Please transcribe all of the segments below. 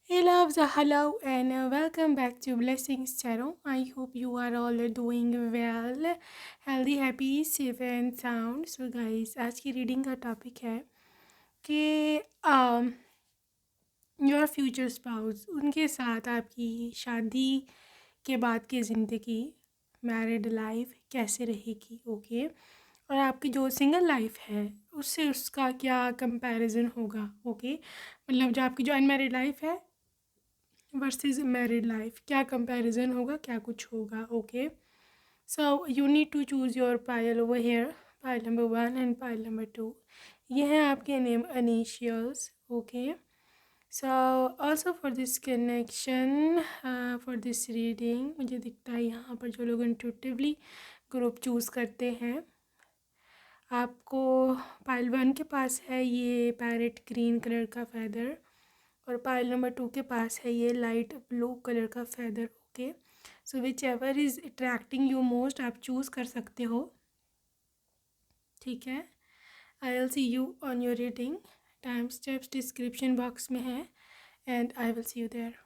Hey loves, hello and welcome back to Blessings Tarot. I hope you are all doing well, healthy, happy, safe and sound. So guys, आज की reading का topic है कि your future spouse, उनके साथ आपकी शादी के बाद की ज़िंदगी, मैरिड लाइफ कैसे रहेगी, ओके। और आपकी जो सिंगल लाइफ है उससे उसका क्या कंपैरिजन होगा, ओके। मतलब जो आपकी जो अनमैरिड लाइफ है वर्सेस मैरिड लाइफ, क्या कंपैरिजन होगा, क्या कुछ होगा, okay. So you need to choose your pile over here, pile number 1 and pile number 2। ये हैं आपके name initials, okay. So also for this connection, for this reading, मुझे दिखता है यहाँ पर जो लोग इंट्यूटिवली ग्रुप चूज़ करते हैं, आपको पायल 1 के पास है ये पैरेट ग्रीन कलर का फैदर, और पाइल नंबर 2 के पास है ये लाइट ब्लू कलर का feather, okay. So whichever is attracting you most आप चूज़ कर सकते हो, ठीक है। I will see you on your reading, timestamps description box में है and I will see you there.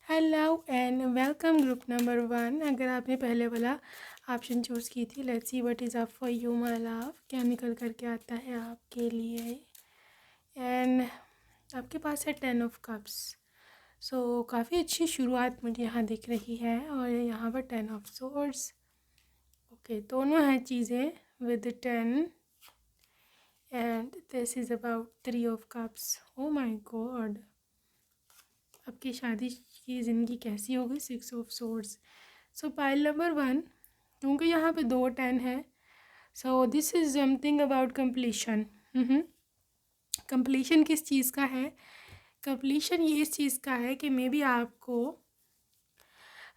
Hello and welcome group number 1। अगर आपने पहले वाला ऑप्शन चूज़ की थी, let's see what is up for you my love, क्या निकल कर के आता है आपके लिए। एंड आपके पास है 10 ऑफ कप्स। सो काफ़ी अच्छी शुरुआत मुझे यहाँ दिख रही है, और यहाँ पर 10 ऑफ सोर्ड्स, ओके। दोनों हैं चीज़ें with 10, and this is about 3 of cups. Oh my God, आपकी शादी की ज़िंदगी कैसी होगी, 6 of swords. So pile number 1, क्योंकि यहाँ पे 2 10 है, सो this is something about completion. Completion किस चीज़ का है? कंप्लीशन ये इस चीज़ का है कि मे बी आपको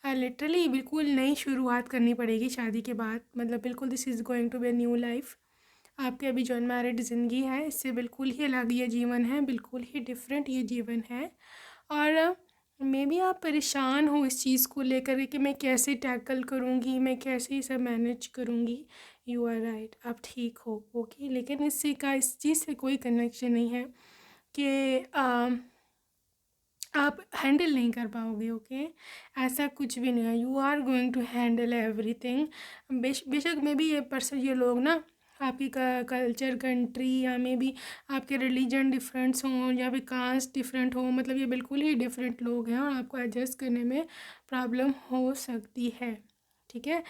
लिटरली बिल्कुल नई शुरुआत करनी पड़ेगी शादी के बाद। मतलब बिल्कुल this is going to be a new life. आपकी अभी जो अनमैरिड ज़िंदगी है इससे बिल्कुल ही अलग ये जीवन है, बिल्कुल ही डिफरेंट ये जीवन है। और मे बी आप परेशान हो इस चीज़ को लेकर कि मैं कैसे टैकल करूँगी, मैं कैसे इसे मैनेज करूँगी। यू आर राइट, आप ठीक हो, ओके। लेकिन इससे का इस चीज़ से कोई कनेक्शन नहीं है कि आप हैंडल नहीं कर पाओगे, ओके। ऐसा कुछ भी नहीं है, you are going to handle everything. बेशक में भी ये पर्सन, ये लोग ना आपकी कल्चर, कंट्री, या मे बी आपके रिलीजन डिफरेंट्स हों, या फिर कास्ट डिफरेंट हो, मतलब ये बिल्कुल ही डिफरेंट लोग हैं और आपको एडजस्ट करने में प्रॉब्लम हो सकती है, ठीक है।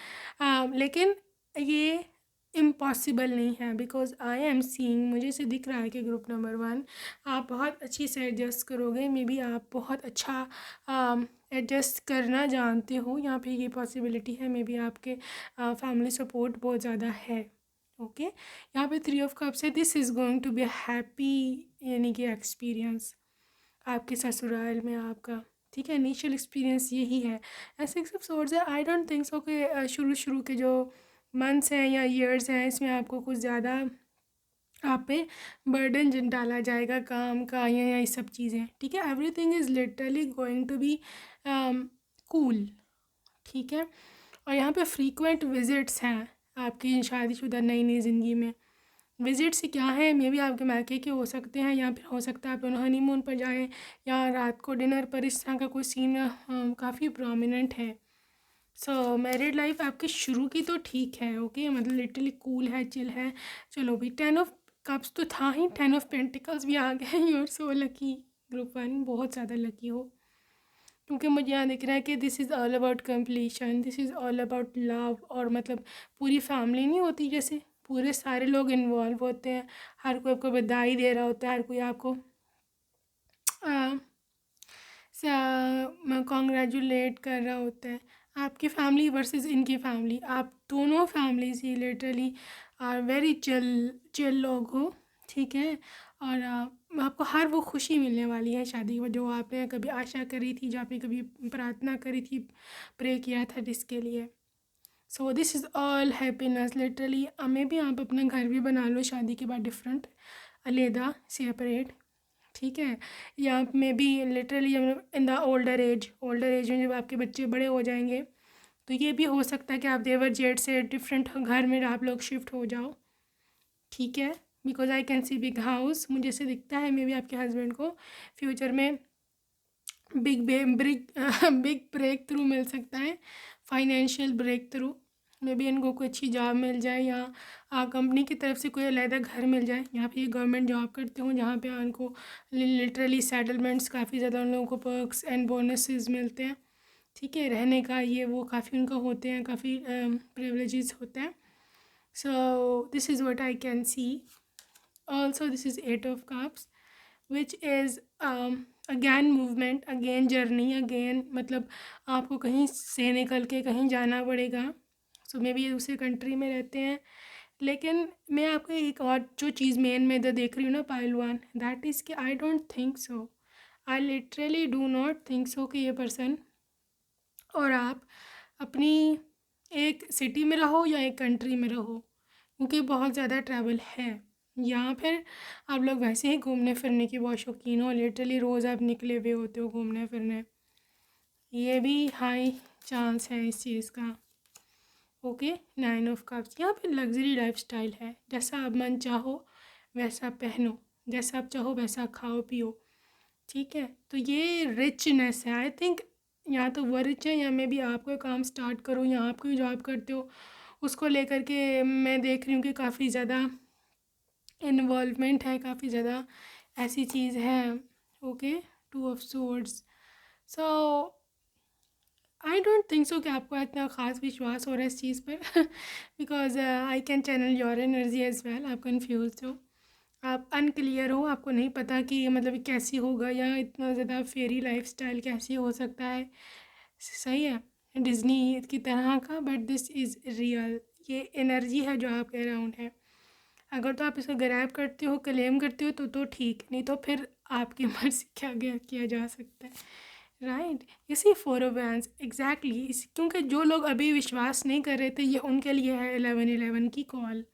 लेकिन ये इम्पॉसिबल नहीं है, बिकॉज आई एम सीइंग, मुझे से दिख रहा है कि ग्रुप नंबर 1 आप बहुत अच्छी से एडजस्ट करोगे। मे बी आप बहुत अच्छा एडजस्ट करना जानते हो, यहाँ पे ये पॉसिबिलिटी है। मे बी आपके फैमिली सपोर्ट बहुत ज़्यादा है, ओके। यहाँ पे 3 ऑफ कप्स है, this is going to be happy, यानी कि एक्सपीरियंस आपके ससुराल में आपका, ठीक है। इनिशियल एक्सपीरियंस यही है। ऐसे 6 ऑफ सोर्ड्स है, आई डोंट थिंक सो कि शुरू शुरू के जो मंथ्स हैं या ईयर्स हैं इसमें आपको कुछ ज़्यादा आप पे बर्डन जिन डाला जाएगा काम का, या ये सब चीज़ें, ठीक है। Everything is literally going to be cool, ठीक है। और यहाँ पे फ्रीक्वेंट विजिट्स हैं आपकी शादीशुदा नई नई ज़िंदगी में। विजिट्स क्या है, मे बी आपके मायके के हो सकते हैं, या फिर हो सकता है आप दोनों हनीमून पर जाएं, या रात को डिनर पर, इस तरह का कोई सीन काफ़ी प्रोमिनेंट है। सो मैरिड लाइफ आपकी शुरू की तो ठीक है, ओके, मतलब लिटरली कूल है, चिल है। चलो भी 10 ऑफ कप्स तो था ही, 10 ऑफ पेंटिकल्स भी आ गए। You are so lucky group 1, बहुत ज़्यादा लकी हो, क्योंकि मुझे यहाँ दिख रहा है कि this is all about completion, this is all about love. और मतलब पूरी फैमिली नहीं होती, जैसे पूरे सारे लोग इन्वॉल्व होते हैं, हर कोई आपको बधाई दे रहा होता है, हर कोई आपको कॉन्ग्रेचुलेट कर रहा होता है। आपकी फैमिली वर्सेस इनकी फैमिली, आप दोनों फैमिलीज ही literally are very chill chill लोग हो, ठीक है। और आपको आपको हर वो खुशी मिलने वाली है शादी के बाद जो आपने कभी आशा करी थी, जो आपने कभी प्रार्थना करी थी, प्रे किया था जिसके लिए। So this is all happiness literally. मे भी आप अपना घर भी बना लो शादी के बाद डिफरेंट, अलहदा, सेपरेट, ठीक है। या may be literally in the older age में जब आपके बच्चे बड़े हो जाएंगे तो ये भी हो सकता है कि आप देवर जेट से डिफरेंट घर में आप लोग शिफ्ट हो जाओ, ठीक है। Because I can see big house, मुझे ऐसे दिखता है मे बी आपके हस्बैंड को फ्यूचर में बिग बिग ब्रेक थ्रू मिल सकता है, financial breakthrough. Maybe इनको कोई अच्छी जॉब मिल जाए या कंपनी की तरफ से कोई अलहदा घर मिल जाए यहाँ पे ये गवर्नमेंट जॉब करते हो, जहाँ पे उनको लिटरली सेटलमेंट्स काफ़ी ज़्यादा उन लोगों को पर्क्स एंड बोनसेस मिलते हैं, ठीक है। रहने का ये वो काफ़ी उनका होते हैं, काफ़ी प्रिविलेजेस होते हैं। सो this is what I can C. Also this is 8 of Cups which is again movement, again journey, again मतलब आपको कहीं से निकल के कहीं जाना पड़ेगा। सो मे बी दूसरे कंट्री में रहते हैं, लेकिन मैं आपको एक और जो चीज़ मेन में इधर देख रही हूँ ना पाइल वन, दैट इज़ कि आई don't think so, I literally do not think so कि ये पर्सन और आप अपनी एक सिटी में रहो या एक कंट्री में रहो, क्योंकि बहुत ज़्यादा ट्रैवल है। या फिर आप लोग वैसे ही घूमने फिरने की बहुत शौकीन हो, लिटरली रोज़ आप निकले हुए होते हो घूमने फिरने, ये भी हाई चांस है इस चीज़ का। ओके, 9 of Cups, यहाँ पे लग्जरी लाइफस्टाइल है, जैसा आप मन चाहो वैसा पहनो, जैसा आप चाहो वैसा खाओ पियो, ठीक है। तो ये रिचनेस है, आई थिंक या तो वो रिच है या मे बी आप कोई काम स्टार्ट करो या आप कोई जॉब करते हो उसको लेकर के मैं देख रही हूँ कि काफ़ी ज़्यादा इन्वॉल्वमेंट है, काफ़ी ज़्यादा ऐसी चीज़ है। Okay, 2 of Swords। So I don't think सो कि आपको इतना ख़ास विश्वास हो रहा है इस चीज़ पर because I can channel your energy as well. आप कन्फ्यूज हो, आप अनक्लियर हो, आपको नहीं पता कि मतलब कैसी होगा या इतना ज़्यादा फेरी लाइफस्टाइल कैसे हो सकता है, सही है, डिज़नी की तरह का, बट दिस इज़ रियल। ये एनर्जी है जो आपके अराउंड है। अगर तो आप इसको ग्रैब करते हो, क्लेम करते हो तो ठीक, नहीं तो फिर आपकी मर्ज़ी क्या किया जा सकता है, राइट। इसी 4 of Wands एग्जैक्टली इस, क्योंकि जो लोग अभी विश्वास नहीं कर रहे थे ये उनके लिए है 11-11 की call.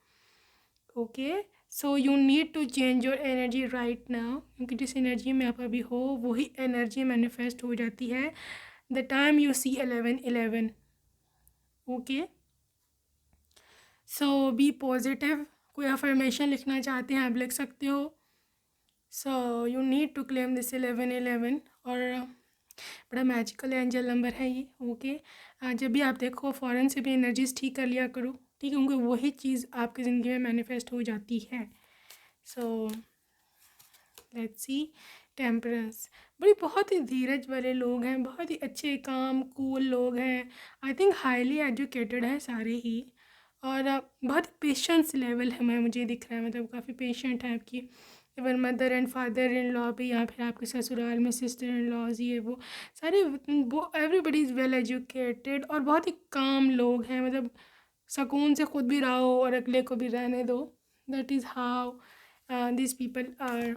Okay, so you need to change your energy right now, क्योंकि जिस एनर्जी में आप अभी हो वही एनर्जी मैनिफेस्ट हो जाती है the time you see 11-11। Okay, so be positive. कोई अफर्मेशन लिखना चाहते हैं आप लिख सकते हो। So you need to claim this 11-11 और बड़ा मैजिकल एंजल नंबर है ये। ओके, जब भी आप देखो फ़ौरन से भी एनर्जीज ठीक कर लिया करो, ठीक है, क्योंकि वही चीज़ आपकी ज़िंदगी में मैनिफेस्ट हो जाती है। सो लेट्स सी, टेम्परेंस, बड़ी बहुत ही धीरज वाले लोग हैं, बहुत ही अच्छे काम कूल लोग हैं, आई थिंक हाईली एजुकेटेड हैं सारे ही, और बहुत पेशेंस लेवल है, मैं मुझे दिख रहा है, मतलब काफ़ी पेशेंट है आपकी even mother and father in law भी, या फिर आपके ससुराल में सिस्टर इन लॉज, ये वो सारे, वो एवरीबडी इज़ वेल एजुकेटेड और बहुत ही काम लोग हैं, मतलब सुकून से खुद भी रहो और अगले को भी रहने दो। That is how this people are.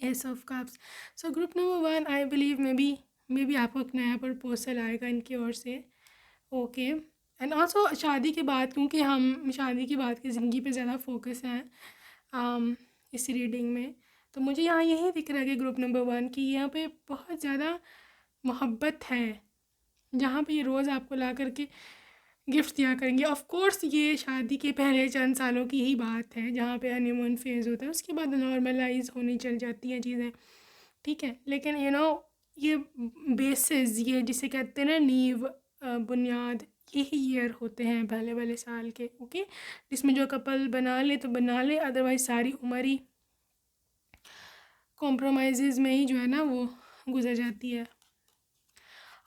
Ace of cups, so group number 1 I believe maybe आपको एक नया प्रपोजल आएगा इनकी ओर से। ओके, एंड ऑल्सो शादी के बाद, क्योंकि हम शादी के बाद की ज़िंदगी पे ज़्यादा फोकस है इस रीडिंग में, तो मुझे यहाँ यही दिख रहा है कि ग्रुप नंबर 1 की यहाँ पे बहुत ज़्यादा मोहब्बत है, जहाँ पे ये रोज़ आपको ला करके गिफ्ट दिया करेंगे। ऑफ कोर्स ये शादी के पहले चंद सालों की ही बात है जहाँ पे हनीमून फेज़ होता है, उसके बाद नॉर्मलाइज होनी चल जाती हैं चीज़ें, ठीक है। लेकिन ये बेसिस, ये जिसे कहते हैं ना नींव, बुनियाद, यही ईयर होते हैं पहले वाले साल के। ओके, जिसमें जो कपल बना ले तो बना ले, अदरवाइज सारी उम्र ही कॉम्प्रोमाइज़ में ही जो है ना वो गुजर जाती है।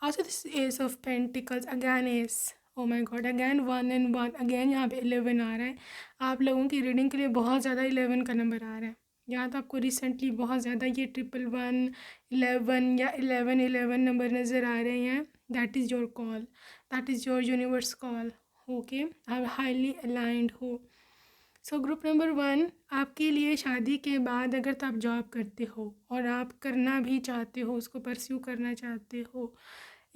Also this Ace of Pentacles again is, oh my god, again 1 and 1, again यहाँ पे 11 आ रहा है। आप लोगों की रीडिंग के लिए बहुत ज़्यादा 11 का नंबर आ रहा है। यहाँ तो आपको रिसेंटली बहुत ज़्यादा ये 111 या 11-11 नंबर नज़र आ रहे हैं। That is your call, that is your universe call. Okay, आप हाईली अलाइंड हो। सो ग्रुप नंबर 1, आपके लिए शादी के बाद अगर तो आप जॉब करते हो और आप करना भी चाहते हो, उसको परस्यू करना चाहते हो,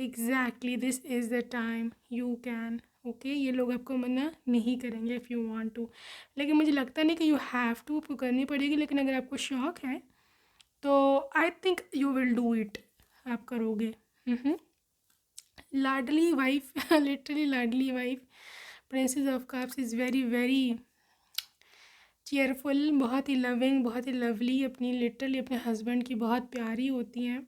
exactly this is the time you can. Okay, ये लोग आपको मना नहीं करेंगे इफ़ यू वांट टू, लेकिन मुझे लगता नहीं कि यू हैव टू, आपको करनी पड़ेगी, लेकिन अगर आपको शौक है तो I think you will do it, आप करोगे। लाडली वाइफ लिटरली लाडली wife, princess of cups is very very cheerful, बहुत ही लविंग, बहुत ही लवली, अपनी लिटरली अपने हस्बैंड की बहुत प्यारी होती हैं।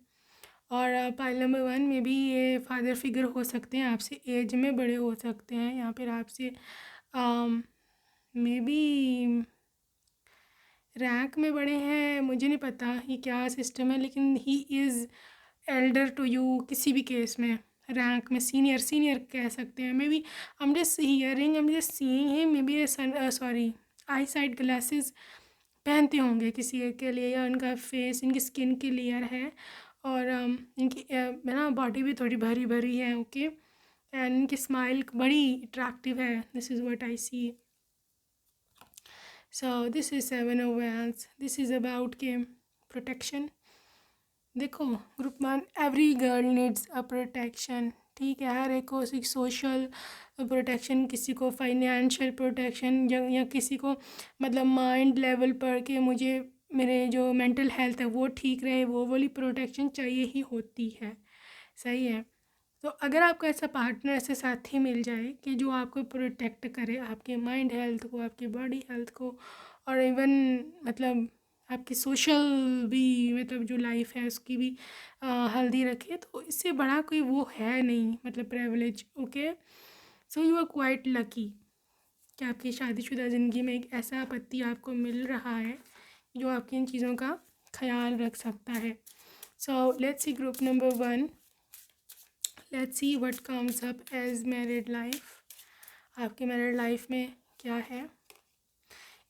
और पाइल नंबर 1 में भी ये फादर फिगर हो सकते हैं, आपसे एज में बड़े हो सकते हैं, यहाँ पर आपसे मे बी रैंक में बड़े हैं, मुझे नहीं पता ये क्या सिस्टम है, लेकिन he is elder to you किसी भी केस में, रैंक में सीनियर सीनियर कह सकते हैं। Maybe I am just hearing, I am just seeing him, maybe sorry eyesight glasses पहनते होंगे किसी एक के लिए, या उनका फेस, इनकी स्किन क्लियर है, और इनकी ना बॉडी भी थोड़ी भरी भरी है। ओके, एंड इनकी स्माइल बड़ी अट्रैक्टिव है, this is what I see. So this is 7 of Wands. This is about के प्रोटेक्शन। देखो group 1, every girl needs a protection, ठीक है, हर एक को सोशल प्रोटेक्शन, किसी को फाइनेंशियल प्रोटेक्शन, या किसी को मतलब माइंड लेवल पर कि मुझे मेरे जो मेंटल हेल्थ है वो ठीक रहे, वो वाली प्रोटेक्शन चाहिए ही होती है। सही है, तो अगर आपको ऐसा पार्टनर, ऐसे साथी मिल जाए कि जो आपको प्रोटेक्ट करे, आपके माइंड हेल्थ को, आपकी बॉडी हेल्थ को, और इवन मतलब आपकी सोशल भी, मतलब जो लाइफ है उसकी भी हेल्दी रखे, तो इससे बड़ा कोई वो है नहीं, मतलब privilege. Okay, so you are quite lucky कि आपकी शादीशुदा ज़िंदगी में एक ऐसा पति आपको मिल रहा है जो आपकी इन चीज़ों का ख्याल रख सकता है। So let's see group number 1, let's see what comes up as married life. आपकी मैरिड लाइफ में क्या है?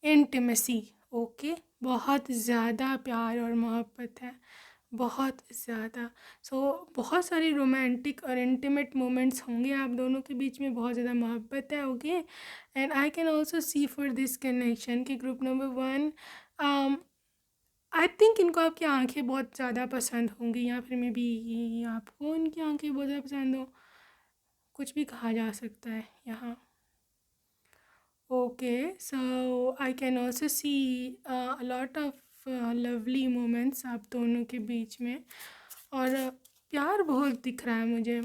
इंटीमेसी। ओके, बहुत ज़्यादा प्यार और मोहब्बत है, बहुत ज़्यादा। सो बहुत सारी रोमांटिक और इंटीमेट मोमेंट्स होंगे आप दोनों के बीच में, बहुत ज़्यादा मोहब्बत है। Okay, and I can also see for this connection कि ग्रुप नंबर 1, आई थिंक इनको आपकी आंखें बहुत ज़्यादा पसंद होंगी, या फिर मे बी आपको इनकी आंखें बहुत ज़्यादा पसंद हो, कुछ भी कहा जा सकता है यहाँ। Okay, so I can also see a lot of lovely moments आप दोनों के बीच में, और प्यार बहुत दिख रहा है मुझे,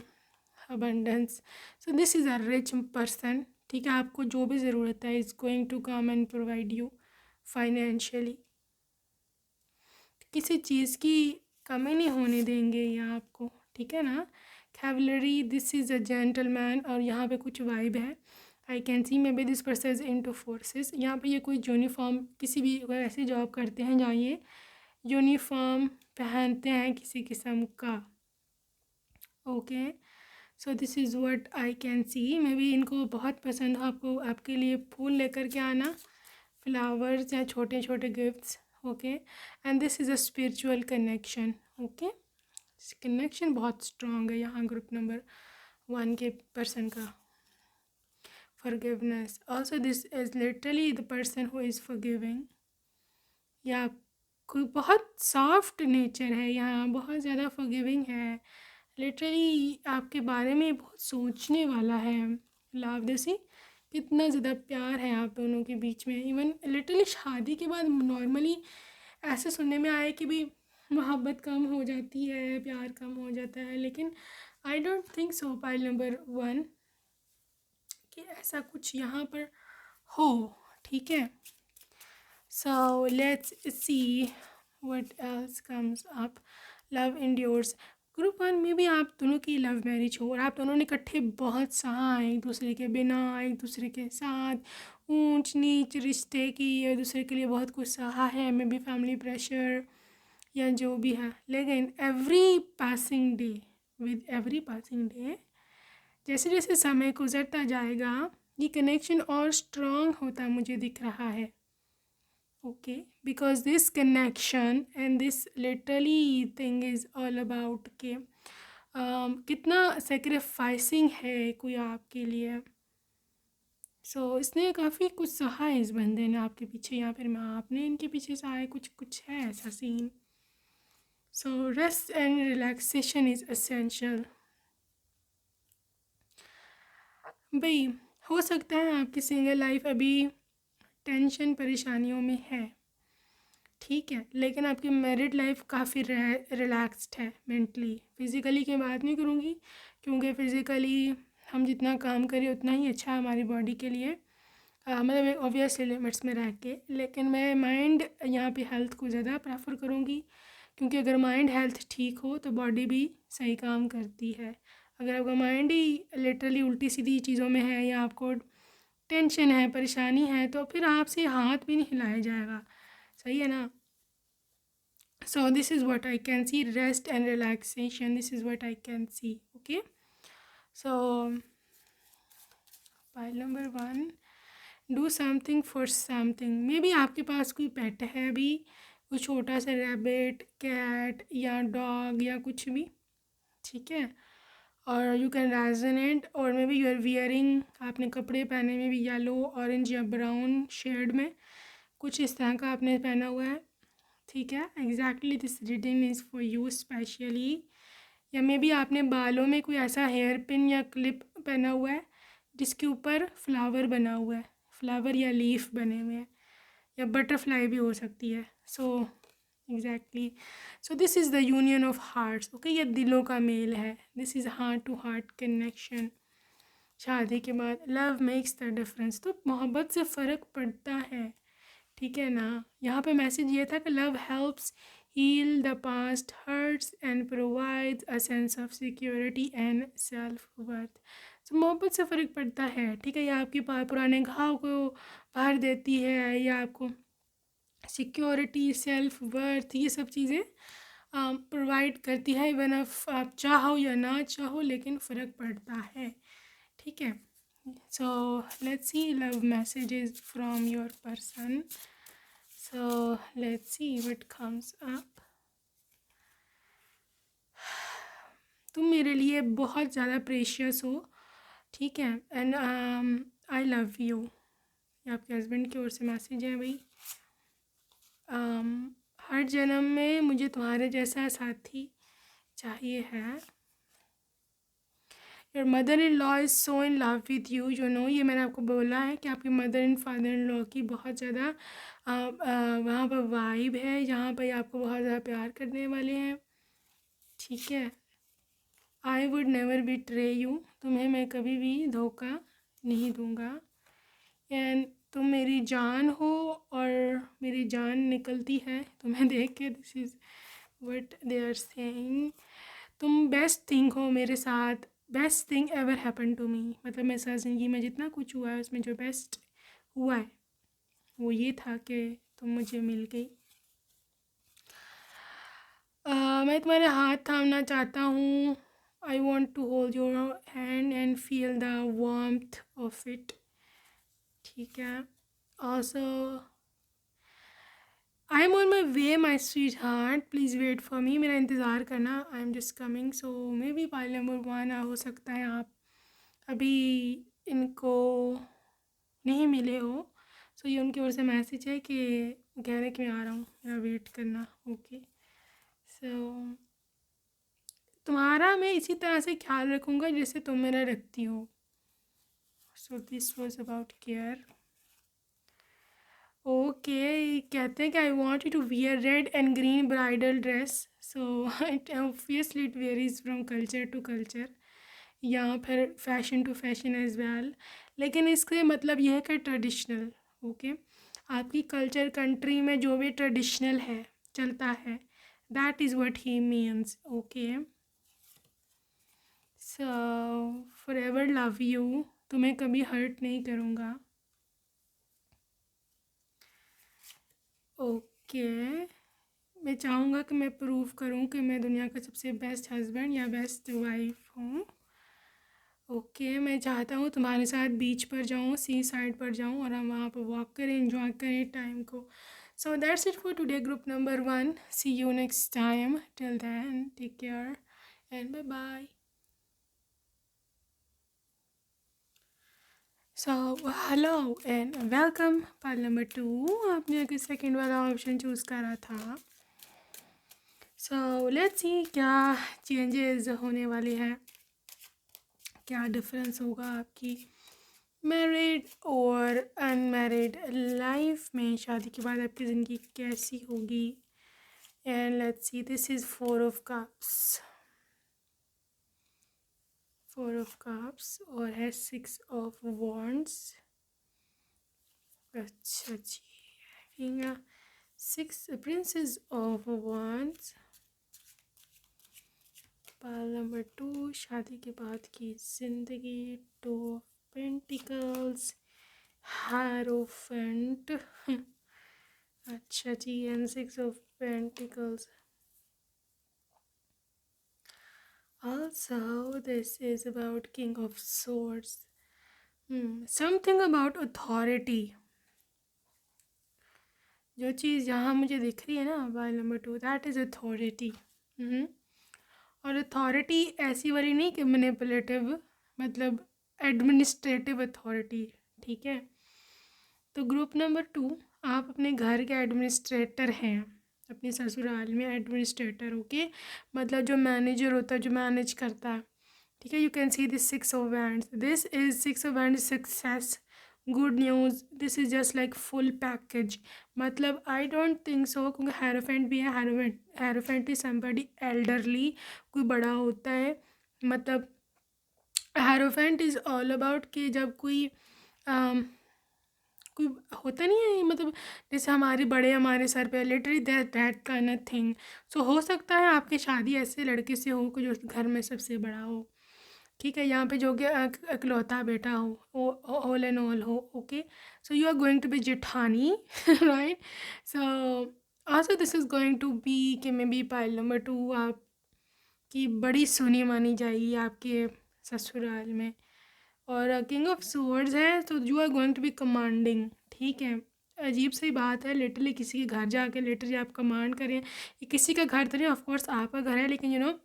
abundance. So this is a rich person, ठीक है, आपको जो भी ज़रूरत है is going to come and provide you financially, किसी चीज़ की कमी नहीं होने देंगे ये आपको, ठीक है ना। Cavalry, this is a gentleman, और यहाँ पे कुछ वाइब है, आई can C may be this person is into forces. यहाँ पे ये कोई यूनिफॉर्म, किसी भी अगर ऐसी जॉब करते हैं जहाँ ये यूनिफॉर्म पहनते हैं किसी किस्म का। Okay, so this is what I can C, may be इनको बहुत पसंद हो आपको, आपके लिए फूल लेकर के आना, फ्लावर्स या छोटे छोटे gifts. Okay, and this is a spiritual connection. Okay, connection बहुत स्ट्रॉन्ग है यहाँ ग्रुप नंबर 1 के पर्सन का। Forgiveness, also this is literally the person who is forgiving, या कोई बहुत सॉफ्ट नेचर है यहाँ, बहुत ज़्यादा फॉरगिविंग है, लिटरली आपके बारे में बहुत सोचने वाला है। लव दिसी, कितना ज़्यादा प्यार है आप दोनों के बीच में। इवन लिटरली शादी के बाद नॉर्मली ऐसे सुनने में आया कि भी मोहब्बत कम हो जाती है, प्यार कम हो जाता है, लेकिन I don't think so pile number 1 कि ऐसा कुछ यहाँ पर हो, ठीक है। So let's see what else comes up. Love endures, group 1 में भी आप दोनों की लव मैरिज हो और आप दोनों ने इकट्ठे बहुत सहा एक दूसरे के बिना, एक दूसरे के साथ ऊंच नीच रिश्ते की, एक दूसरे के लिए बहुत कुछ सहा है, मे बी फैमिली प्रेशर या जो भी है, लेकिन every passing day, with every passing day, जैसे जैसे समय गुजरता जाएगा ये कनेक्शन और स्ट्रॉन्ग होता मुझे दिख रहा है। Okay, because this connection and this literally thing is all about के कितना सेक्रीफाइसिंग है कोई आपके लिए, सो इसने काफ़ी कुछ सहा है इस बंदे ने आपके पीछे, या फिर मैं आपने इनके पीछे सहा है, कुछ कुछ है ऐसा scene. So rest and relaxation is essential. भाई हो सकता है आपकी सिंगल लाइफ अभी टेंशन परेशानियों में है, ठीक है, लेकिन आपकी मैरिड लाइफ काफ़ी रिलैक्स्ड है मेंटली। फिज़िकली की बात नहीं करूँगी, क्योंकि फ़िज़िकली हम जितना काम करें उतना ही अच्छा है हमारी बॉडी के लिए, मतलब ऑब्वियसली लिमिट्स में रह के। लेकिन मैं माइंड यहाँ पे हेल्थ को ज़्यादा प्रेफर करूँगी, क्योंकि अगर माइंड हेल्थ ठीक हो तो बॉडी भी सही काम करती है। अगर आपका माइंड ही लिटरली उल्टी सीधी चीज़ों में है, या आपको टेंशन है, परेशानी है, तो फिर आपसे हाथ भी नहीं हिलाया जाएगा, सही है ना। So this is what I can see, rest and relaxation, this is what I can see. Okay, so pile number 1, do something for something. May be आपके पास कोई पेट है अभी, कोई छोटा सा रैबिट, कैट या डॉग या कुछ भी, ठीक है, और यू कैन रेजोनेट, और maybe you are wearing, आपने कपड़े पहने में भी येलो, ऑरेंज या ब्राउन शेड में कुछ इस तरह का आपने पहना हुआ है, ठीक है, exactly this reading is for you specially. या मे बी आपने बालों में कोई ऐसा हेयर पिन या क्लिप पहना हुआ है जिसके ऊपर फ्लावर बना हुआ है, फ्लावर या लीफ बने हुए हैं, या बटरफ्लाई भी हो सकती है। So exactly, so this is the union of hearts. Okay, ये दिलों का मेल है, this is heart to heart connection. शादी के बाद लव मेक्स द डिफरेंस, तो मोहब्बत से फ़र्क पड़ता है, ठीक है ना। यहाँ पे मैसेज ये था कि love helps heal the past hurts and provides a sense of security and self worth. तो मोहब्बत से फ़र्क पड़ता है, ठीक है, ये आपके पुराने घाव को भर देती है, या आपको सिक्योरिटी, सेल्फ वर्थ, ये सब चीज़ें प्रोवाइड करती है। इवन आप चाहो या ना चाहो, लेकिन फ़र्क पड़ता है, ठीक है। So let's C love messages from your person. So let's see what comes up. तुम मेरे लिए बहुत ज़्यादा प्रेशियस हो, ठीक है, एंड आई लव यू। ये आपके हस्बैंड की ओर से मैसेज है भाई। हर जन्म में मुझे तुम्हारे जैसा साथी चाहिए है। Your mother in law is so in love with you, you know, ये मैंने आपको बोला है कि आपकी mother and father in law की बहुत ज़्यादा वहाँ पर वाइब है, यहाँ पर आपको बहुत ज़्यादा प्यार करने वाले हैं, ठीक है। I would never betray you, तुम्हें मैं कभी भी धोखा नहीं दूँगा। एंड तुम मेरी जान हो और मेरी जान निकलती है तुम्हें देख के, this is what they are saying. तुम बेस्ट थिंग हो मेरे साथ, best thing ever happen to me, मतलब मेरे साथ ज़िंदगी में जितना कुछ हुआ है उसमें जो बेस्ट हुआ है वो ये था कि तुम मुझे मिल गई। मैं तुम्हारे हाथ थामना चाहता हूँ। I want to hold your hand and feel the warmth of it, ठीक है। Also I am on my way my sweetheart, please wait for me, मेरा इंतज़ार करना, I am just coming. So maybe pile number 1 हो सकता है आप अभी इनको नहीं मिले हो। सो ये उनकी ओर से मैसेज है कि कह रहे कि मैं आ रहा हूँ, मेरा वेट करना, ओके। सो तुम्हारा मैं इसी तरह से ख्याल रखूँगा जैसे तुम मेरा रखती हो। So this was about care. Okay, कहते हैं कि I want you to wear red and green bridal dress. So it obviously it varies from culture to culture, या फिर fashion to fashion as well, लेकिन इसके मतलब यह है कि ट्रेडिशनल, ओके, आपकी कल्चर कंट्री में जो भी ट्रेडिशनल है चलता है, that is what he means, okay. So forever love you, तुम्हें कभी हर्ट नहीं करूँगा, ओके। मैं चाहूँगा कि मैं प्रूव करूँ कि मैं दुनिया का सबसे बेस्ट हस्बैंड या बेस्ट वाइफ हूँ, ओके। मैं चाहता हूँ तुम्हारे साथ बीच पर जाऊँ, सी साइड पर जाऊँ, और हम वहाँ पर वॉक करें, एंजॉय करें टाइम को। So that's it for today group number 1। See you next time, till then take care and bye bye. So hello and welcome. Part number 2, आपने अगर सेकंड वाला ऑप्शन चूज़ करा था। सो लेट्स सी क्या changes होने वाले हैं, क्या डिफरेंस होगा आपकी मैरिड और अनमैरिड लाइफ में। शादी के बाद आपकी ज़िंदगी कैसी होगी। And let's see, this is 4 of cups, 4 of cups और है 6 ऑफ वॉन्ड्स। अच्छा जी, having 6 princess of wands. Pile number 2, शादी के बाद की जिंदगी। 2 ऑफ पेंटिकल्स, हारोफेंट। अच्छा जी, and 6 of pentacles. Also, this is about King of Swords. Something about authority. जो चीज़ यहाँ मुझे दिख रही है ना, pile number 2, that is authority. और अथॉरिटी ऐसी वाली नहीं कि मैनिपुलेटिव, मतलब एडमिनिस्ट्रेटिव अथॉरिटी। ठीक है, तो ग्रुप नंबर 2, आप अपने घर के एडमिनिस्ट्रेटर हैं, अपने ससुराल में एडमिनिस्ट्रेटर। ओके, मतलब जो मैनेजर होता है, जो मैनेज करता है। ठीक है, you can see this 6 of wands, this is 6 of wands success, good news, this is just like full package. मतलब आई डोंट थिंक सो, क्योंकि हेरोफेंट भी है। हेरोफेंट इज समबडी एल्डरली, कोई बड़ा होता है। मतलब हेरोफेंट इज़ ऑल अबाउट कि जब कोई कोई होता नहीं है, मतलब जैसे हमारे बड़े हमारे सर पे, literally that kind of thing. So हो सकता है आपकी शादी ऐसे लड़के से हो कि जो घर में सबसे बड़ा हो। ठीक है, यहाँ पे जो कि इकलौता बेटा हो, ऑल एंड ऑल हो। Okay, so you are going to be जेठानी right. So also this is going to be कि मे बी पाइल नंबर 2 आपकी बड़ी सुनी मानी जाएगी आपके ससुराल में। और किंग ऑफ स्वर्ड्स है, तो you are going to be commanding. ठीक है, अजीब सी बात है, लिटरली किसी के घर जाके लिटरली आप कमांड करें। ये किसी का घर तो नहीं, ऑफकोर्स आपका घर है, लेकिन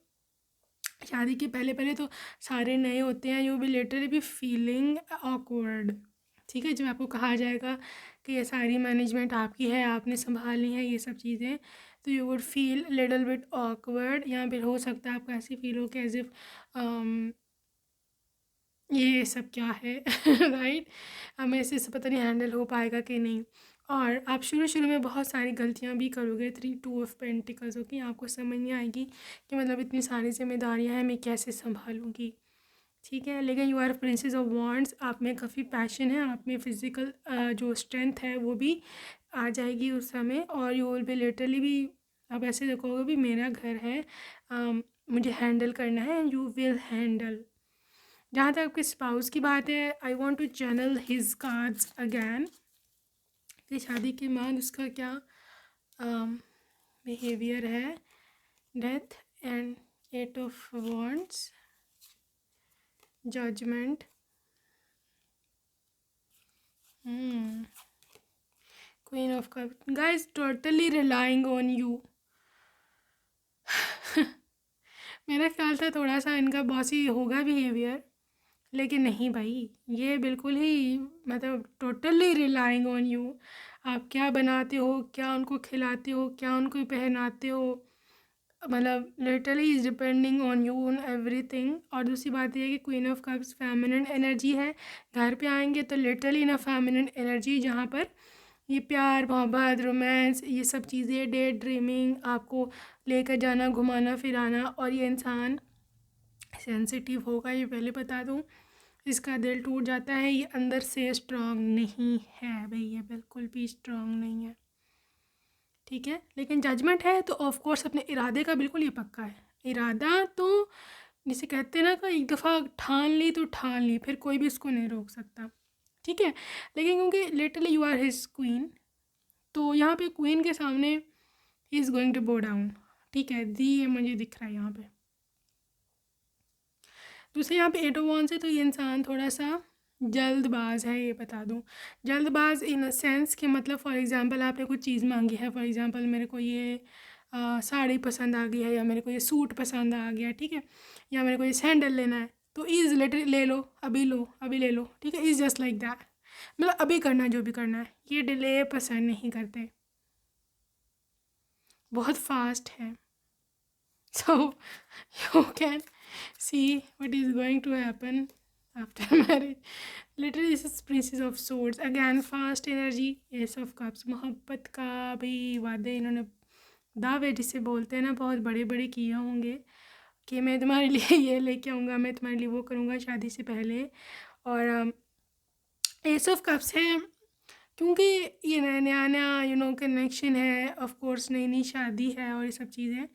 शादी के पहले पहले तो सारे नए होते हैं। You will literally be feeling awkward. ठीक है, जब आपको कहा जाएगा कि ये सारी मैनेजमेंट आपकी है, आपने संभालनी है ये सब चीज़ें, तो you would feel little bit awkward. यहाँ पर हो सकता है आपको ऐसी फील हो कि एज इफ ये सब क्या है राइट। हमें से पता नहीं हैंडल हो पाएगा कि नहीं। और आप शुरू में बहुत सारी गलतियां भी करोगे। 2 ऑफ पेंटिकल्स होगी, आपको समझ नहीं आएगी कि मतलब इतनी सारी जिम्मेदारियां हैं, मैं कैसे संभालूंगी। ठीक है, लेकिन you are princess of wands, आप में काफ़ी पैशन है, आप में फिज़िकल जो स्ट्रेंथ है वो भी आ जाएगी उस समय। और यू विल बी लिटरली भी, आप ऐसे देखोगे भी मेरा घर है, मुझे हैंडल करना है, एंड यू विल हैंडल। जहाँ तक आपके स्पाउस की बात है, I want to channel his cards again कि शादी के बाद उसका क्या बिहेवियर है। Death and 8 of wands, judgement, queen of cups. Guys totally relying on you. मेरा ख्याल था थोड़ा सा इनका बॉसी होगा बिहेवियर, लेकिन नहीं भाई, ये बिल्कुल ही मतलब टोटली रिलाइंग ऑन यू। आप क्या बनाते हो, क्या उनको खिलाते हो, क्या उनको पहनाते हो, मतलब literally is depending on you on everything. और दूसरी बात यह है कि queen of cups feminine energy है। घर पे आएंगे तो लिटरली ना फेमिनिन एनर्जी, जहाँ पर ये प्यार मोहब्बत रोमांस ये सब चीज़ें, डे ड्रीमिंग, आपको लेकर जाना घुमाना फिराना। और ये इंसान सेंसिटिव होगा, ये पहले बता दूँ। इसका दिल टूट जाता है, ये अंदर से स्ट्रांग नहीं है भाई, ये बिल्कुल भी स्ट्रांग नहीं है। ठीक है, लेकिन जजमेंट है तो ऑफ कोर्स अपने इरादे का बिल्कुल ये पक्का है। इरादा तो जिसे कहते हैं ना कि एक दफ़ा ठान ली तो ठान ली, फिर कोई भी इसको नहीं रोक सकता। ठीक है, लेकिन क्योंकि literally you are his queen, तो यहाँ पे क्वीन के सामने ही is going to bow down. ठीक है, दी ये मुझे दिख रहा है यहाँ पे। दूसरे यहाँ पे 8 ऑफ वॉन्ड्स है, तो ये इंसान थोड़ा सा जल्दबाज है, ये बता दूँ। जल्दबाज इन अ सेंस कि मतलब फॉर एग्ज़ाम्पल आपने कुछ चीज़ मांगी है, फॉर एग्ज़ाम्पल मेरे को ये साड़ी पसंद आ गई है, या मेरे को ये सूट पसंद आ गया, ठीक है, या मेरे को ये सैंडल लेना है, तो इज़ लिटरली ले लो, अभी लो, अभी ले लो, ठीक है, इज़ जस्ट लाइक दैट, मतलब अभी करना जो भी करना है। ये डिले पसंद नहीं करते, बहुत फास्ट है। So you can see what is going to happen after marriage. Literally this is princess of swords again, fast energy, ace of cups, मोहब्बत का भी वादे इन्होंने, दावे जिसे बोलते हैं ना, बहुत बड़े बड़े किए होंगे कि मैं तुम्हारे लिए ये लेके आऊँगा, मैं तुम्हारे लिए वो करूँगा शादी से पहले। और एस ऑफ कप्स है क्योंकि ये नया नया नया कनेक्शन है, ऑफ कोर्स नई नई शादी है और ये सब चीज़ें,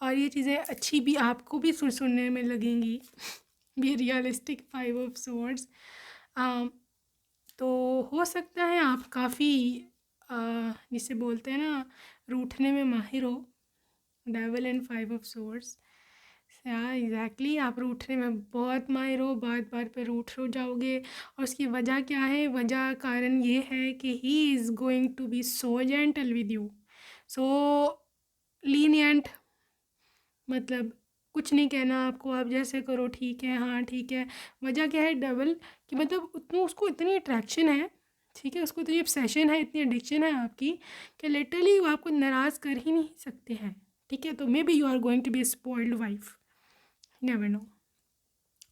और ये चीज़ें अच्छी भी आपको भी सुनने में लगेंगी। Be realistic, five of swords, तो हो सकता है आप काफ़ी जिसे बोलते हैं ना रूठने में माहिर हो, devil and five of swords, exactly आप रूठने में बहुत माहिर हो, बात बात पे रूठ हो जाओगे। और उसकी वजह क्या है, वजह कारण ये है कि he is going to be so gentle with you, so lenient, मतलब कुछ नहीं कहना आपको, आप जैसे करो ठीक है, हाँ ठीक है। वजह क्या है, डबल, कि मतलब उतना उसको इतनी अट्रैक्शन है, ठीक है, उसको इतनी ऑब्सेशन है, इतनी एडिक्शन है आपकी कि लिटरली वो आपको नाराज़ कर ही नहीं सकते हैं, ठीक है। तो maybe you are going to be spoiled wife, never no,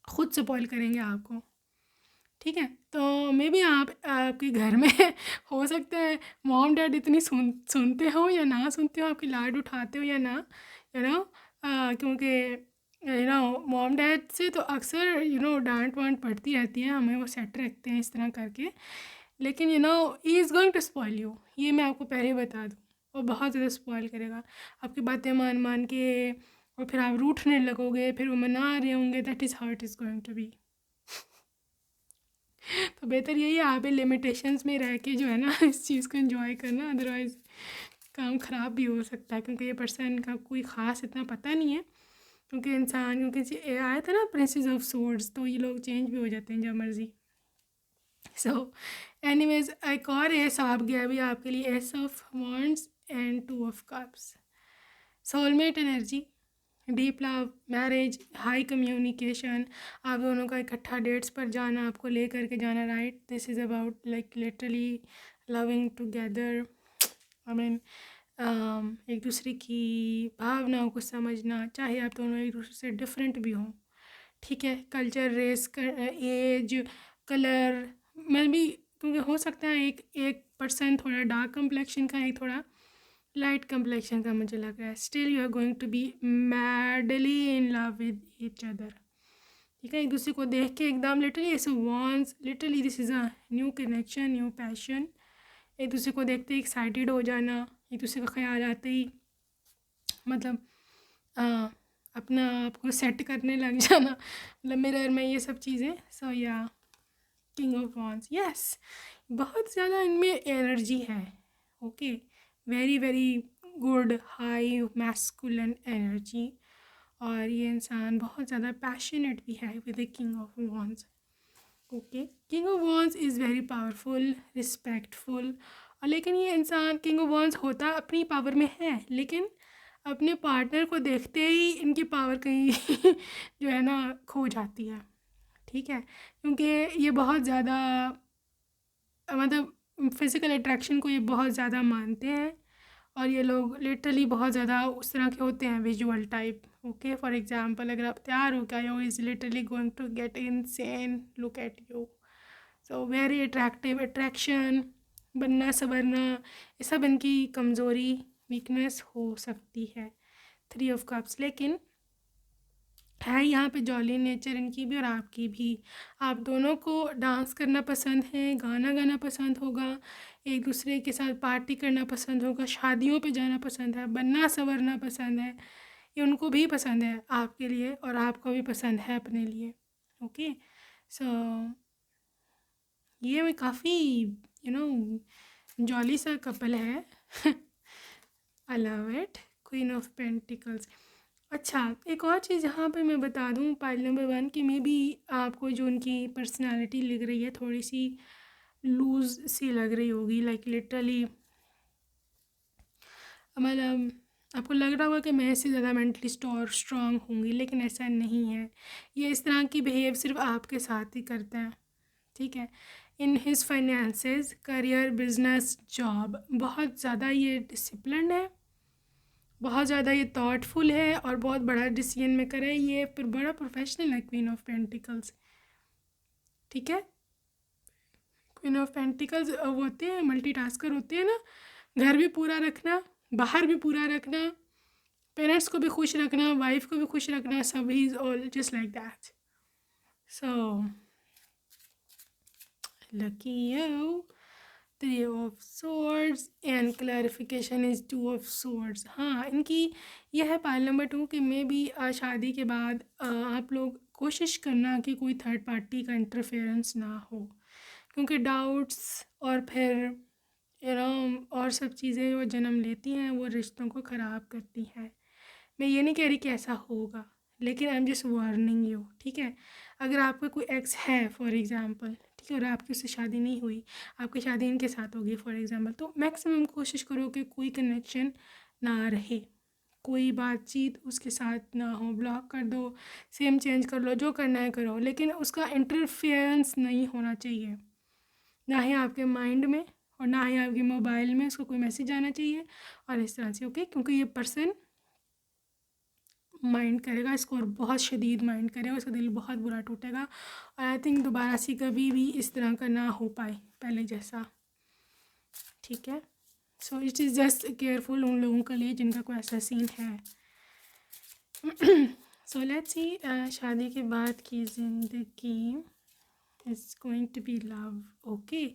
खुद स्पॉइल करेंगे आपको, ठीक है। तो मे बी आपके घर में हो सकता है मॉम डैड इतनी सुनते हो या ना सुनते हो, आपकी लाड उठाते हो या ना, यू नो, क्योंकि मॉम डैड से तो अक्सर डांट वांट पड़ती रहती है, हमें वो सेट रखते हैं इस तरह करके, लेकिन he is going to spoil you, ये मैं आपको पहले ही बता दूँ। वो बहुत ज़्यादा स्पॉइल करेगा, आपकी बातें मान मान के, और फिर आप रूठने लगोगे, फिर वो मना रहे होंगे, that is how it is going to be. तो बेहतर यही है आप लिमिटेशंस में रह के जो है ना इस चीज़ को एंजॉय करना, अदरवाइज़ काम ख़राब भी हो सकता है, क्योंकि ये पर्सन का कोई ख़ास इतना पता नहीं है, क्योंकि इंसान, क्योंकि ये आया था ना प्रिंसेस ऑफ सोर्ड्स, तो ये लोग चेंज भी हो जाते हैं जब मर्ज़ी। सो एनीवेज, एक और एस आप गया अभी आपके लिए, S of wands and two of cups, soulmate energy, deep love, marriage, high communication, आप दोनों का इकट्ठा डेट्स पर जाना, आपको ले करके जाना, right, this is about like literally loving together, I mean एक दूसरे की भावनाओं को समझना, चाहे आप दोनों एक दूसरे से डिफरेंट भी हों, ठीक है, कल्चर, रेस, एज, कलर में भी, क्योंकि हो सकता है एक एक पर्सन थोड़ा डार्क कम्प्लेक्शन का, एक थोड़ा लाइट कम्प्लेक्शन का, मुझे लग रहा है still you are going to be madly in love with each other, ठीक है, एक दूसरे को देख के एकदम लिटरली ऐसे wants, literally this is a new connection, new passion, एक दूसरे को देखते ही एक्साइटेड हो जाना, एक दूसरे का ख्याल आते ही मतलब अपना आपको सेट करने लग जाना, मतलब मिरर में, ये सब चीज़ें। सो या किंग ऑफ वॉन्ड्स, यस, बहुत ज़्यादा इनमें एनर्जी है, okay, very very good high masculine energy, और ये इंसान बहुत ज़्यादा पैशनेट भी है with the king of wands, okay. King of wands is very powerful, respectful, और लेकिन ये इंसान किंग ऑफ वॉन्ड्स होता अपनी पावर में है, लेकिन अपने पार्टनर को देखते ही इनकी पावर कहीं जो है ना खो जाती है, ठीक है, क्योंकि ये बहुत ज़्यादा मतलब फिज़िकल अट्रैक्शन को ये बहुत ज़्यादा मानते हैं, और ये लोग लिटरली बहुत ज़्यादा उस तरह के होते हैं, visual type, okay. For example, अगर आप तैयार हो गए हो, is literally going to get insane look at you, so very attractive, attraction, बनना संवरना, ये सब इनकी कमज़ोरी, वीकनेस हो सकती है, थ्री ऑफ कप्स, लेकिन है यहाँ पे जॉली नेचर इनकी भी और आपकी भी, आप दोनों को डांस करना पसंद है, गाना गाना पसंद होगा, एक दूसरे के साथ पार्टी करना पसंद होगा, शादियों पे जाना पसंद है, बनना संवरना पसंद है, ये उनको भी पसंद है आपके लिए, और आपको भी पसंद है अपने लिए, ओके। सो ये मैं काफ़ी जॉली सा कपल है आई love it, queen of pentacles. अच्छा, एक और चीज़ यहाँ पे मैं बता दूँ, पाइल नंबर 1 कि मे बी आपको जो उनकी पर्सनालिटी लग रही है थोड़ी सी लूज़ सी लग रही होगी, लाइक लिटरली मतलब आपको लग रहा होगा कि मैं इससे ज़्यादा मेंटली स्ट्रॉन्ग होंगी, लेकिन ऐसा नहीं है। ये इस तरह की बिहेव सिर्फ आपके साथ ही करते हैं, ठीक है। In his finances, career, business, job, बहुत ज़्यादा ये डिसिप्लिन है, बहुत ज़्यादा ये थॉटफुल है और बहुत बड़ा डिसीजन मेकर है। ये फिर बड़ा प्रोफेशनल है, क्वीन ऑफ पेंटिकल्स, ठीक है। क्वीन ऑफ पेंटिकल्स वो होते हैं, मल्टीटास्कर होते हैं ना, घर भी पूरा रखना, बाहर भी पूरा रखना, पेरेंट्स को भी खुश रखना, वाइफ को भी खुश रखना, सब he is all just like that. So lucky you, 3 of swords and clarification is 2 of swords। हाँ, इनकी यह है पाइल नंबर 2 कि मे बी शादी के बाद आप लोग कोशिश करना कि कोई थर्ड पार्टी का इंटरफेरेंस ना हो, क्योंकि डाउट्स और फिर और सब चीज़ें वो जन्म लेती हैं, वो रिश्तों को ख़राब करती हैं। मैं ये नहीं कह रही कि ऐसा होगा, लेकिन आई एम जस्ट वार्निंग यू, ठीक है। अगर आपका कोई एक्स है फॉर एग्ज़ाम्पल, ठीक है, और आपकी उससे शादी नहीं हुई, आपकी शादी इनके साथ होगी फॉर एग्ज़ाम्पल, तो मैक्सिमम कोशिश करो कि कोई कनेक्शन ना रहे, कोई बातचीत उसके साथ ना हो, ब्लॉक कर दो, सेम चेंज कर लो, जो करना है करो, लेकिन उसका इंटरफेरेंस नहीं होना चाहिए, ना ही आपके माइंड में और ना ही आपके मोबाइल में उसको कोई मैसेज आना चाहिए और इस तरह से, ओके। क्योंकि ये पर्सन माइंड करेगा इसको, और बहुत शदीद माइंड करेगा, उसका दिल बहुत बुरा टूटेगा, और आई थिंक दोबारा से कभी भी इस तरह का ना हो पाए पहले जैसा, ठीक है। So it is just careful उन लोगों के लिए जिनका कोई ऐसा सीन है। सो लेट्स सी, शादी के बाद की ज़िंदगी is going to be love, okay.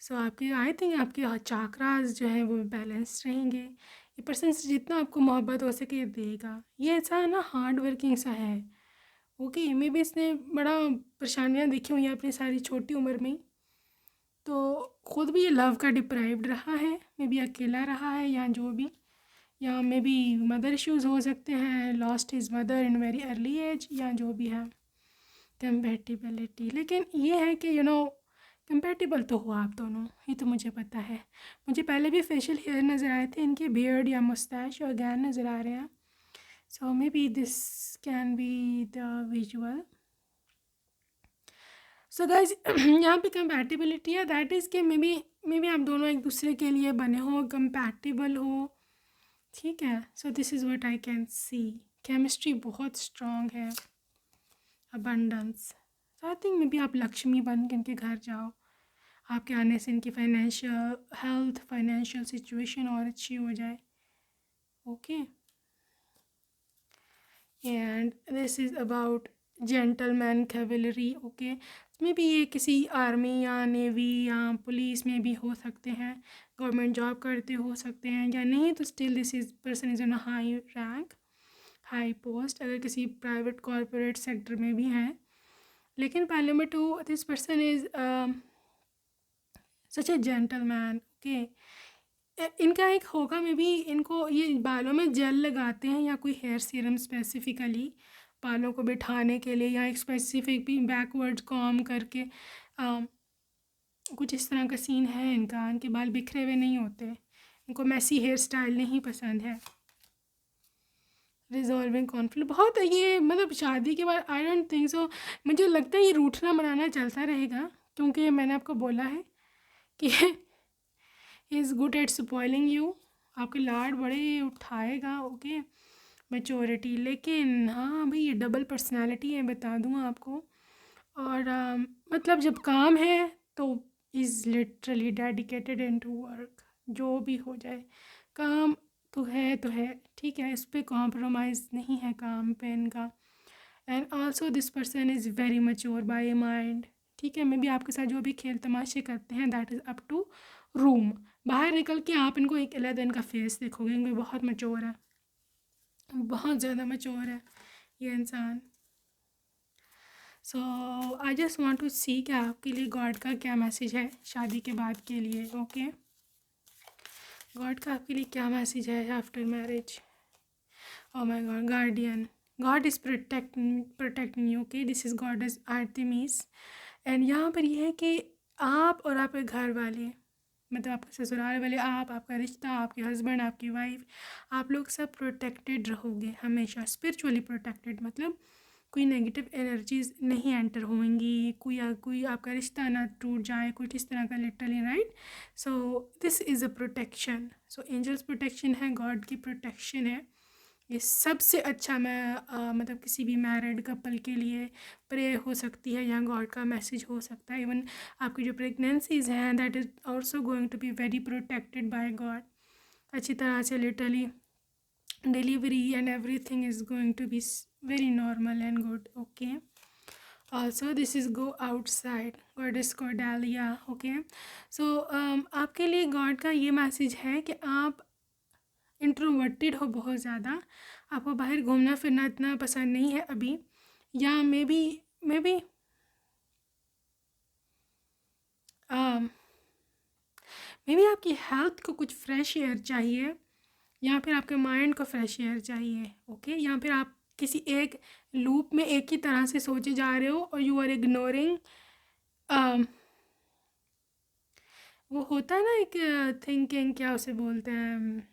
So आपके आई थिंक आपके चाक्रास जो है वो बैलेंस रहेंगे। ये पर्सन से जितना आपको मोहब्बत हो सके देगा। ये ऐसा है ना, हार्ड वर्किंग सा है, ओके। मे बी इसने बड़ा परेशानियाँ देखी हुई हैं अपनी सारी छोटी उम्र में, तो ख़ुद भी ये लव का डिप्राइव्ड रहा है, मे बी अकेला रहा है या जो भी, या मे बी मदर इश्यूज़ हो सकते हैं, lost his mother in very early age, या जो भी है, कंपेटिबिलिटी। लेकिन ये है कि कंपेटिबल तो हो आप दोनों, ये तो मुझे पता है। मुझे पहले भी फेशियल हेयर नज़र आए थे, इनके बियर्ड या मुस्टैच और गैन नज़र आ रहे हैं। So maybe this can be the visual. So guys यहाँ पे कंपैटिबिलिटी है, दैट इज़ कि मे बी आप दोनों एक दूसरे के लिए बने हो, कंपैटिबल हो, ठीक है। सो this is what I can C. Chemistry बहुत स्ट्रॉन्ग है, abundance. So I think may be आप लक्ष्मी बन के इनके घर जाओ, आपके आने से इनकी फाइनेंशियल हेल्थ, फाइनेंशियल सिचुएशन और अच्छी हो जाए, okay. And this is about gentleman cavalry, okay. May be ये किसी आर्मी या नेवी या पुलिस में भी हो सकते हैं, गवर्नमेंट जॉब करते हो सकते हैं, या नहीं तो still this is person is on a high rank, high post, अगर किसी प्राइवेट कॉरपोरेट सेक्टर में भी हैं। लेकिन पहले में two, this person is such a gentleman, okay. इनका एक होगा, मे बी इनको ये बालों में जेल लगाते हैं या कोई हेयर सीरम स्पेसिफिकली बालों को बिठाने के लिए, या एक स्पेसिफिक भी बैकवर्ड कॉम करके कुछ इस तरह का सीन है इनका। इनके बाल बिखरे हुए नहीं होते, इनको मैसी हेयर स्टाइल नहीं पसंद है। रिजॉल्विंग कॉन्फ्लिक्ट बहुत है ये, मतलब शादी के बाद आई डोंट थिंक सो, मुझे लगता है ये रूठना मनाना चलता रहेगा, क्योंकि मैंने आपको बोला है कि he is good at spoiling you, आपके लाड बड़े उठाएगा, ओके। मैच्योरिटी, लेकिन हाँ भाई ये डबल पर्सनालिटी है, बता दूँ आपको। और मतलब जब काम है तो is literally dedicated into work, जो भी हो जाए काम तो है, ठीक है, इस पे कॉम्प्रोमाइज़ नहीं है काम पे इनका। And also this person is very mature by mind, ठीक है। मे बी आपके साथ जो भी खेल तमाशे करते हैं that is up to room, बाहर निकल के आप इनको एक अलग इनका फेस देखोगे, इनको बहुत मच्योर है, बहुत ज़्यादा मच्योर है ये इंसान। सो आई जस्ट वांट टू सी कि आपके लिए गॉड का क्या मैसेज है शादी के बाद के लिए, ओके। गॉड का आपके लिए क्या मैसेज है after marriage? Oh my God, guardian, God is protecting you, okay. This is God is Artemis. And यहाँ पर यह है कि आप और आपके घर वाले, मतलब आपके ससुराल वाले, आपका रिश्ता, आपके हस्बैंड, आपकी वाइफ, आप लोग सब प्रोटेक्टेड रहोगे हमेशा, स्पिरिचुअली प्रोटेक्टेड। मतलब कोई नेगेटिव एनर्जीज नहीं एंटर होंगी, कोई आपका रिश्ता ना टूट जाए, कुछ इस तरह का, literally, right. So this is a protection. So angels protection है, गॉड की प्रोटेक्शन है। ये सबसे अच्छा मैं मतलब किसी भी मैरिड कपल के लिए प्रे हो सकती है, या गॉड का मैसेज हो सकता है। इवन आपकी जो प्रेगनेंसीज हैं, that is also going to be very protected by God, अच्छी तरह से, literally delivery and everything is going to be very normal and good. Okay, also this is go outside, goddess Cordelia. Okay, so आपके लिए God का ये message है कि आप इंट्रोवर्टेड हो बहुत ज़्यादा, आपको बाहर घूमना फिरना इतना पसंद नहीं है अभी, या मे बी आपकी हेल्थ को कुछ फ्रेश एयर चाहिए, या फिर आपके माइंड को फ्रेश एयर चाहिए। ओके, या फिर आप किसी एक लूप में एक ही तरह से सोचे जा रहे हो, और यू आर इग्नोरिंग वो होता है ना एक थिंकिंग, क्या उसे बोलते हैं,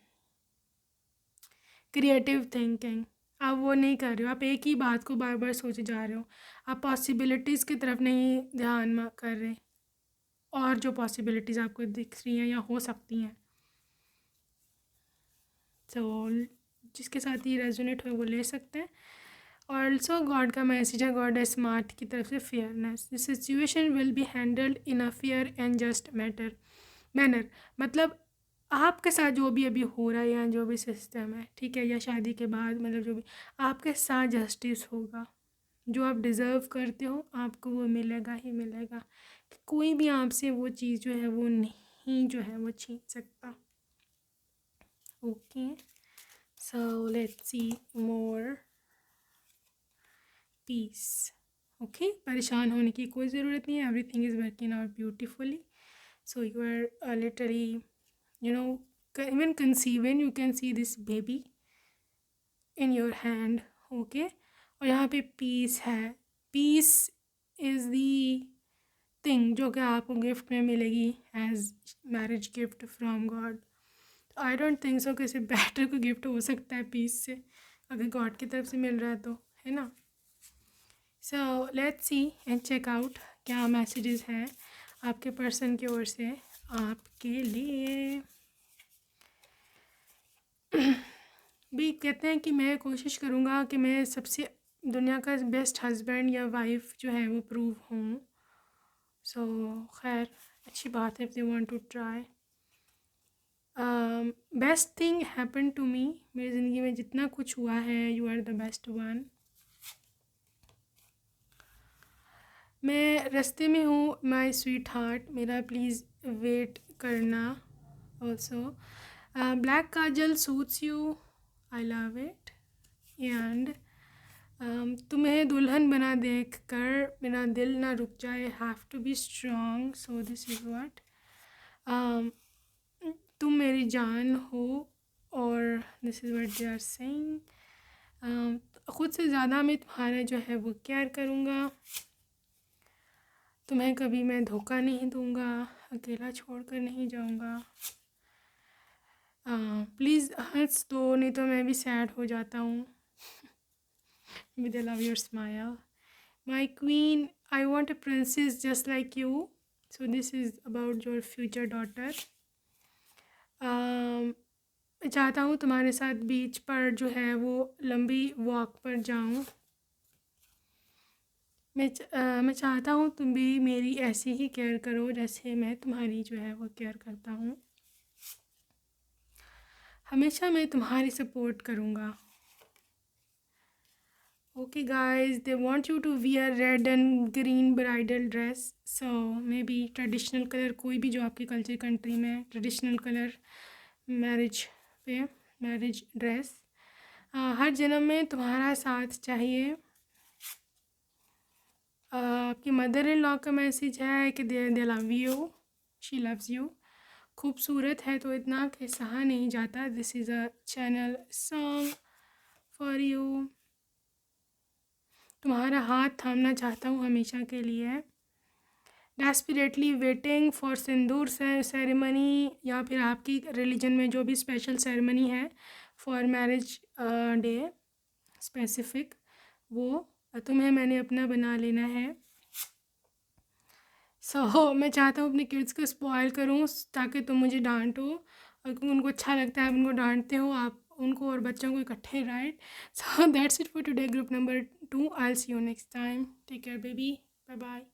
क्रिएटिव थिंकिंग। आप वो नहीं कर रहे हो, आप एक ही बात को बार बार सोचे जा रहे हो, आप पॉसिबिलिटीज़ की तरफ नहीं ध्यान कर रहे, और जो पॉसिबिलिटीज़ आपको दिख रही हैं या हो सकती हैं। सो जिसके साथ ये रेजोनेट हो वो ले सकते हैं। ऑल्सो गॉड का मैसेज है, गॉड है स्मार्ट की तरफ से, fairness, the situation will be handled in a fair and just manner. मतलब आपके साथ जो भी अभी हो रहा है, या जो भी सिस्टम है, ठीक है, या शादी के बाद, मतलब जो भी, आपके साथ जस्टिस होगा। जो आप डिज़र्व करते हो आपको वो मिलेगा ही मिलेगा, कि कोई भी आपसे वो चीज़ जो है वो नहीं जो है वो छीन सकता। Okay, so let's see more peace. Okay, परेशान होने की कोई ज़रूरत नहीं है, everything is working out beautifully. So you are literally, you know, even conceiving, you can see this baby in your hand. Okay, और यहाँ पे पीस है, पीस इज़ दी थिंग जो कि आपको गिफ्ट में मिलेगी as marriage gift from God. I don't think so किसी बेटर को गिफ्ट हो सकता है पीस से, अगर गॉड की तरफ से मिल रहा है तो, है ना। So let's see and check out क्या मैसेजेस हैं आपके पर्सन की ओर से आपके लिए। भी कहते हैं कि मैं कोशिश करूँगा कि मैं सबसे दुनिया का बेस्ट हस्बैंड या वाइफ जो है वो प्रूव हूँ। सो खैर अच्छी बात है, if they want to try. Best thing happen to me, मेरी ज़िंदगी में जितना कुछ हुआ है, you are the best one. मैं रास्ते में हूँ माई स्वीट हार्ट, मेरा प्लीज़ वेट करना। Also black kajal suits you, I love it. And तुम्हें दुल्हन बना देख कर मेरा दिल ना रुक जाए, have to be strong, so this is what. तुम मेरी जान हो, और this is what they are saying. ख़ुद से ज़्यादा मैं तुम्हारा जो है वो केयर करूँगा, तुम्हें कभी मैं धोखा नहीं दूँगा, अकेला छोड़ कर नहीं जाऊँगा। प्लीज़ हंस दो, नहीं तो मैं भी सैड हो जाता हूँ। With I love your smile. My queen, I want a princess just like you. So this is about your future daughter. मैं चाहता हूँ तुम्हारे साथ बीच पर जो है वो लंबी वॉक पर जाऊँ। मैं चाहता हूँ तुम भी मेरी ऐसी ही केयर करो जैसे मैं तुम्हारी जो है वो केयर करता हूँ। हमेशा मैं तुम्हारी सपोर्ट करूँगा। Okay guys, they want you to wear red and green bridal dress. So maybe traditional color, कोई भी जो आपके कल्चर कंट्री में ट्रेडिशनल कलर मैरिज पे, मैरिज ड्रेस। हर जन्म में तुम्हारा साथ चाहिए। आपकी मदर इन लॉ का मैसेज है कि दे love you, she loves you. खूबसूरत है तो इतना कि सहा नहीं जाता, this is a channel song for you. तुम्हारा हाथ थामना चाहता हूँ हमेशा के लिए। Desperately waiting for Sindoor ceremony, या फिर आपकी रिलीजन में जो भी स्पेशल सेरेमनी है फॉर मैरिज डे स्पेसिफिक, वो तुम्हें मैंने अपना बना लेना है। मैं चाहता हूँ अपने किड्स को स्पॉइल करूँ ताकि तुम मुझे डांटो, और उनको अच्छा लगता है आप उनको डांटते हो, आप उनको और बच्चों को इकट्ठे, right. That's it for today, group number 2। I will see you next time. Take care baby, bye bye.